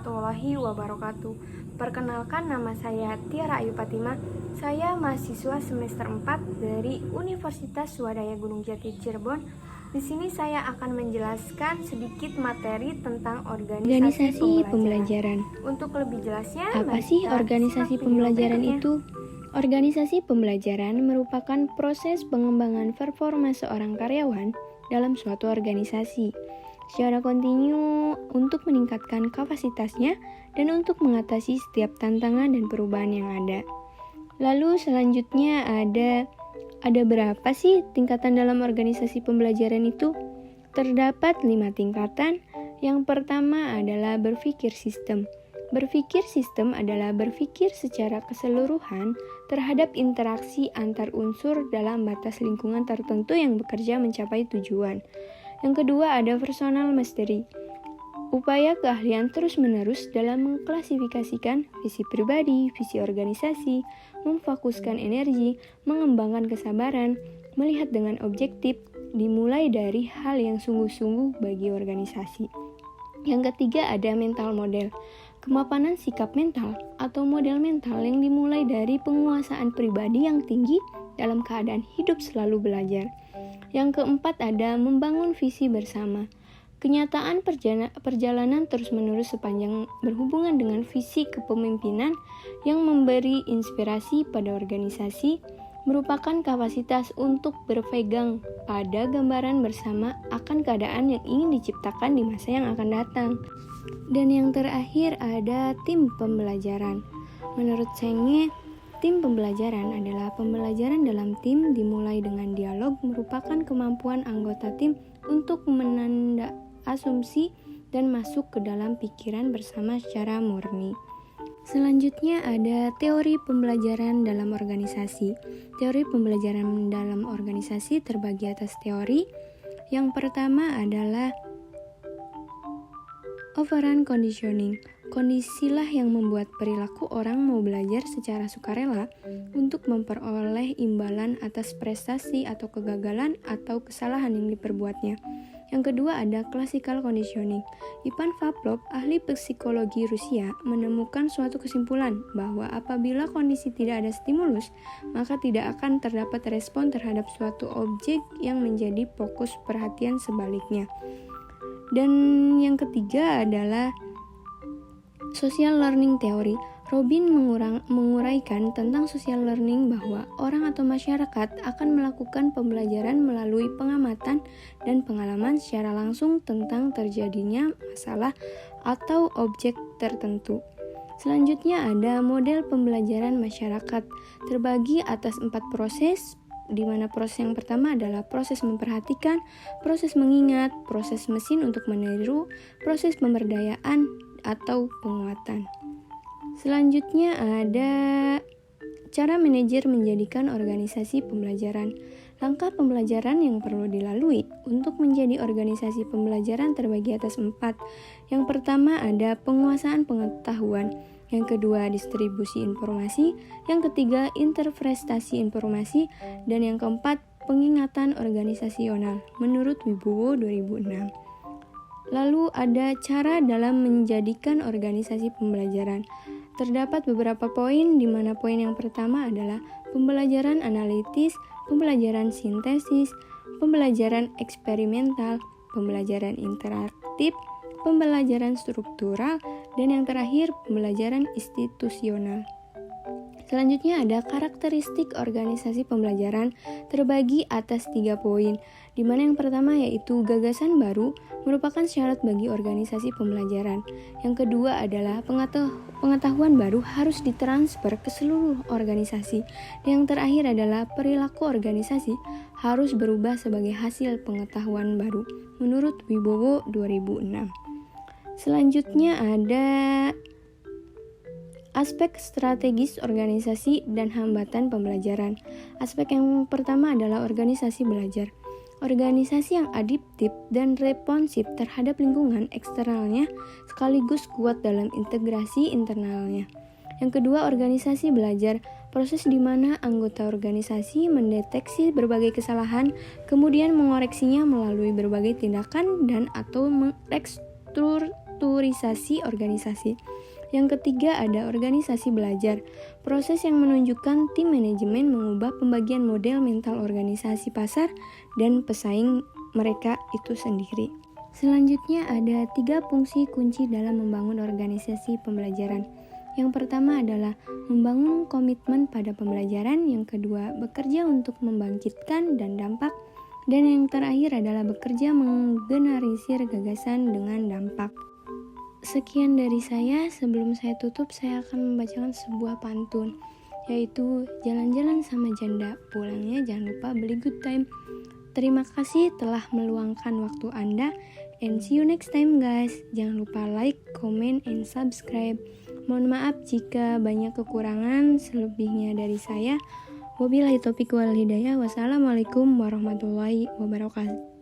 warahmatullahi wabarakatuh. Perkenalkan, nama saya Tiara Ayu Fatimah. Saya mahasiswa semester 4 dari Universitas Swadaya Gunung Jati Cirebon. Di sini saya akan menjelaskan sedikit materi tentang organisasi pembelajaran. Untuk lebih jelasnya, apa sih organisasi pembelajaran itu? Organisasi pembelajaran merupakan proses pengembangan performa seorang karyawan dalam suatu organisasi secara kontinu untuk meningkatkan kapasitasnya dan untuk mengatasi setiap tantangan dan perubahan yang ada. Lalu selanjutnya ada berapa sih tingkatan dalam organisasi pembelajaran itu? Terdapat 5 tingkatan. Yang pertama adalah berpikir sistem. Berpikir sistem adalah berpikir secara keseluruhan terhadap interaksi antar unsur dalam batas lingkungan tertentu yang bekerja mencapai tujuan. Yang kedua ada personal mastery. Upaya keahlian terus-menerus dalam mengklasifikasikan visi pribadi, visi organisasi, memfokuskan energi, mengembangkan kesabaran, melihat dengan objektif, dimulai dari hal yang sungguh-sungguh bagi organisasi. Yang ketiga ada mental model. Kemapanan sikap mental atau model mental yang dimulai dari penguasaan pribadi yang tinggi dalam keadaan hidup selalu belajar. Yang keempat ada membangun visi bersama. Kenyataan perjalanan terus-menerus sepanjang berhubungan dengan visi kepemimpinan yang memberi inspirasi pada organisasi merupakan kapasitas untuk berpegang pada gambaran bersama akan keadaan yang ingin diciptakan di masa yang akan datang. Dan yang terakhir ada tim pembelajaran. Menurut Senge, tim pembelajaran adalah pembelajaran dalam tim dimulai dengan dialog merupakan kemampuan anggota tim untuk menanda asumsi dan masuk ke dalam pikiran bersama secara murni. Selanjutnya ada teori pembelajaran dalam organisasi. Teori pembelajaran dalam organisasi terbagi atas teori. Yang pertama adalah operant conditioning. Kondisilah yang membuat perilaku orang mau belajar secara sukarela untuk memperoleh imbalan atas prestasi atau kegagalan atau kesalahan yang diperbuatnya. Yang kedua ada classical conditioning. Ivan Pavlov, ahli psikologi Rusia, menemukan suatu kesimpulan bahwa apabila kondisi tidak ada stimulus, maka tidak akan terdapat respon terhadap suatu objek yang menjadi fokus perhatian sebaliknya. Dan yang ketiga adalah social learning theory. Robin menguraikan tentang social learning bahwa orang atau masyarakat akan melakukan pembelajaran melalui pengamatan dan pengalaman secara langsung tentang terjadinya masalah atau objek tertentu. Selanjutnya ada model pembelajaran masyarakat, terbagi atas 4 proses, di mana proses yang pertama adalah proses memperhatikan, proses mengingat, proses mesin untuk meniru, proses pemberdayaan atau penguatan. Selanjutnya ada cara manajer menjadikan organisasi pembelajaran. Langkah pembelajaran yang perlu dilalui untuk menjadi organisasi pembelajaran terbagi atas 4. Yang pertama ada penguasaan pengetahuan. Yang kedua distribusi informasi. Yang ketiga interpretasi informasi. Dan yang keempat pengingatan organisasional menurut Wibowo 2006. Lalu ada cara dalam menjadikan organisasi pembelajaran. Terdapat beberapa poin, di mana poin yang pertama adalah pembelajaran analitis, pembelajaran sintesis, pembelajaran eksperimental, pembelajaran interaktif, pembelajaran struktural, dan yang terakhir pembelajaran institusional. Selanjutnya ada karakteristik organisasi pembelajaran terbagi atas 3 poin, di mana yang pertama yaitu gagasan baru merupakan syarat bagi organisasi pembelajaran. Yang kedua adalah pengetahuan baru harus ditransfer ke seluruh organisasi. Dan yang terakhir adalah perilaku organisasi harus berubah sebagai hasil pengetahuan baru menurut Wibowo 2006. Selanjutnya ada aspek strategis organisasi dan hambatan pembelajaran. Aspek yang pertama adalah organisasi belajar. Organisasi yang adaptif dan responsif terhadap lingkungan eksternalnya sekaligus kuat dalam integrasi internalnya. Yang kedua, organisasi belajar. Proses di mana anggota organisasi mendeteksi berbagai kesalahan, kemudian mengoreksinya melalui berbagai tindakan dan atau strukturisasi organisasi. Yang ketiga ada organisasi belajar, proses yang menunjukkan tim manajemen mengubah pembagian model mental organisasi pasar dan pesaing mereka itu sendiri. Selanjutnya ada 3 fungsi kunci dalam membangun organisasi pembelajaran. Yang pertama adalah membangun komitmen pada pembelajaran, yang kedua bekerja untuk membangkitkan dan dampak, dan yang terakhir adalah bekerja menggeneralisir gagasan dengan dampak. Sekian dari saya. Sebelum saya tutup, saya akan membacakan sebuah pantun, yaitu jalan-jalan sama janda, pulangnya jangan lupa beli good time. Terima kasih telah meluangkan waktu Anda, and see you next time guys. Jangan lupa like, comment, and subscribe. Mohon maaf jika banyak kekurangan, selebihnya dari saya. Wabillahi taufiq wal hidayah. Wassalamualaikum warahmatullahi wabarakatuh.